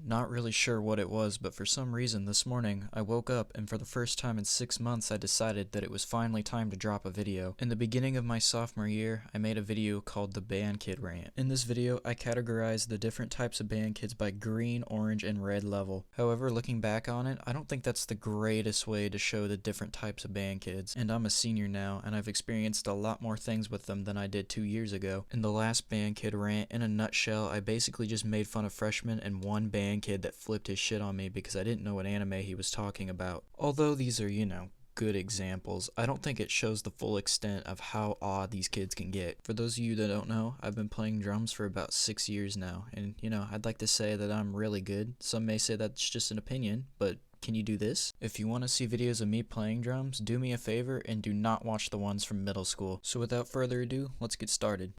Not really sure what it was, but for some reason this morning I woke up and for the first time in 6 months I decided that it was finally time to drop a video. In the beginning of my sophomore year, I made a video called the Band Kid Rant. In this video, I categorized the different types of band kids by green, orange, and red level. However, looking back on it, I don't think that's the greatest way to show the different types of band kids. And I'm a senior now, and I've experienced a lot more things with them than I did 2 years ago. In the last Band Kid Rant, in a nutshell, I basically just made fun of freshmen and one band kid that flipped his shit on me because I didn't know what anime he was talking about. Although these are, good examples, I don't think it shows the full extent of how odd these kids can get. For those of you that don't know, I've been playing drums for about 6 years now, and I'd like to say that I'm really good. Some may say that's just an opinion, but can you do this? If you want to see videos of me playing drums, do me a favor and do not watch the ones from middle school. So without further ado, let's get started.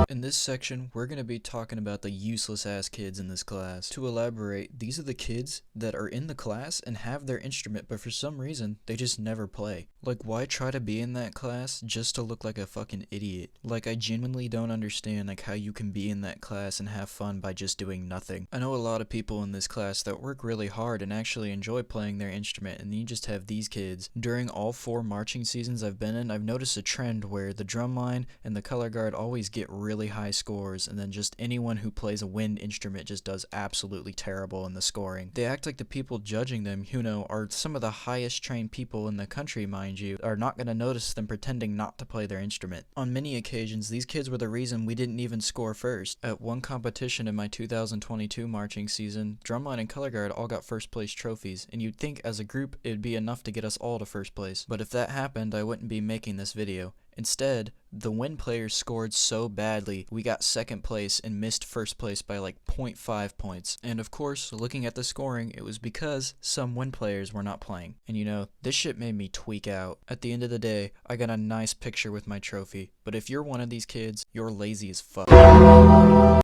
In this section, we're going to be talking about the useless ass kids in this class. To elaborate, these are the kids that are in the class and have their instrument, but for some reason, they just never play. Like, why try to be in that class just to look like a fucking idiot? Like, I genuinely don't understand how you can be in that class and have fun by just doing nothing. I know a lot of people in this class that work really hard and actually enjoy playing their instrument, and you just have these kids. During all 4 marching seasons I've been in, I've noticed a trend where the drum line and the color guard always get really high scores, and then just anyone who plays a wind instrument just does absolutely terrible in the scoring. They act like the people judging them, are some of the highest trained people in the country, mind you, are not going to notice them pretending not to play their instrument. On many occasions, these kids were the reason we didn't even score first. At one competition in my 2022 marching season, drumline and color guard all got first place trophies, and you'd think as a group it'd be enough to get us all to first place. But if that happened, I wouldn't be making this video. Instead, the wind players scored so badly, we got second place and missed first place by like 0.5 points. And of course, looking at the scoring, it was because some wind players were not playing. And this shit made me tweak out. At the end of the day, I got a nice picture with my trophy. But if you're one of these kids, you're lazy as fuck.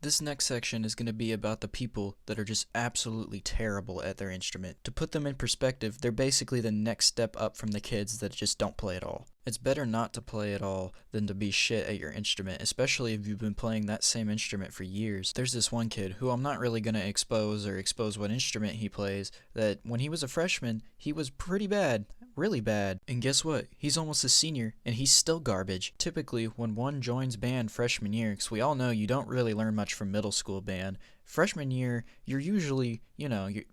This next section is going to be about the people that are just absolutely terrible at their instrument. To put them in perspective, they're basically the next step up from the kids that just don't play at all. It's better not to play at all than to be shit at your instrument, especially if you've been playing that same instrument for years. There's this one kid who I'm not really going to expose what instrument he plays, that when he was a freshman, he was pretty bad. Really bad. And guess what? He's almost a senior, and he's still garbage. Typically, when one joins band freshman year, because we all know you don't really learn much from middle school band, freshman year, you're usually,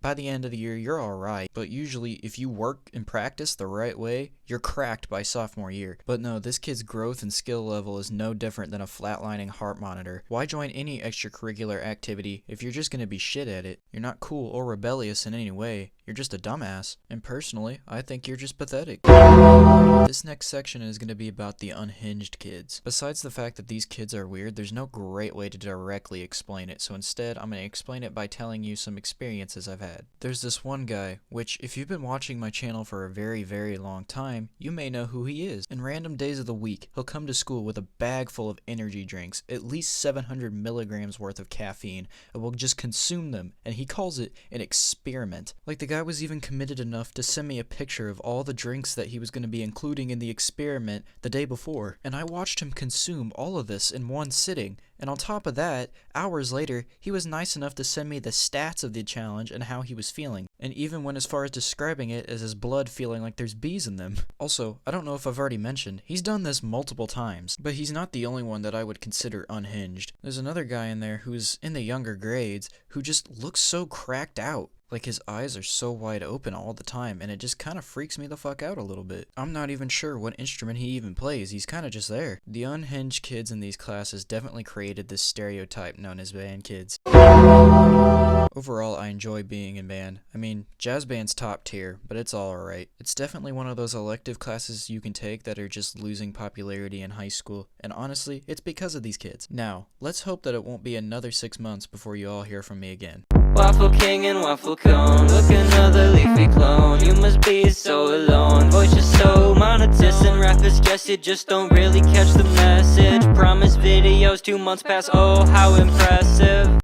by the end of the year, you're alright. But usually, if you work and practice the right way, you're cracked by sophomore year. But no, this kid's growth and skill level is no different than a flatlining heart monitor. Why join any extracurricular activity if you're just going to be shit at it? You're not cool or rebellious in any way. You're just a dumbass. And personally, I think you're just pathetic. This next section is going to be about the unhinged kids. Besides the fact that these kids are weird, there's no great way to directly explain it, so instead I'm going to explain it by telling you some experiences I've had. There's this one guy, which if you've been watching my channel for a very, very long time, you may know who he is. In random days of the week, he'll come to school with a bag full of energy drinks, at least 700 milligrams worth of caffeine, and will just consume them, and he calls it an experiment. Like, the guy was even committed enough to send me a picture of all the drinks that he was going to be including in the experiment the day before, and I watched him consume all of this in one sitting. And on top of that, hours later, he was nice enough to send me the stats of the challenge and how he was feeling, and even went as far as describing it as his blood feeling like there's bees in them. Also, I don't know if I've already mentioned, he's done this multiple times, but he's not the only one that I would consider unhinged. There's another guy in there who's in the younger grades who just looks so cracked out. Like, his eyes are so wide open all the time, and it just kind of freaks me the fuck out a little bit. I'm not even sure what instrument he even plays, he's kind of just there. The unhinged kids in these classes definitely created this stereotype known as band kids. Overall, I enjoy being in band. I mean, jazz band's top tier, but it's all alright. It's definitely one of those elective classes you can take that are just losing popularity in high school, and honestly, it's because of these kids. Now, let's hope that it won't be another 6 months before you all hear from me again. Waffle king and waffle cone, look another leafy clone. You must be so alone, voice is so monotonous, and rappers guess you just don't really catch the message. Promise videos 2 months past, oh how impressive.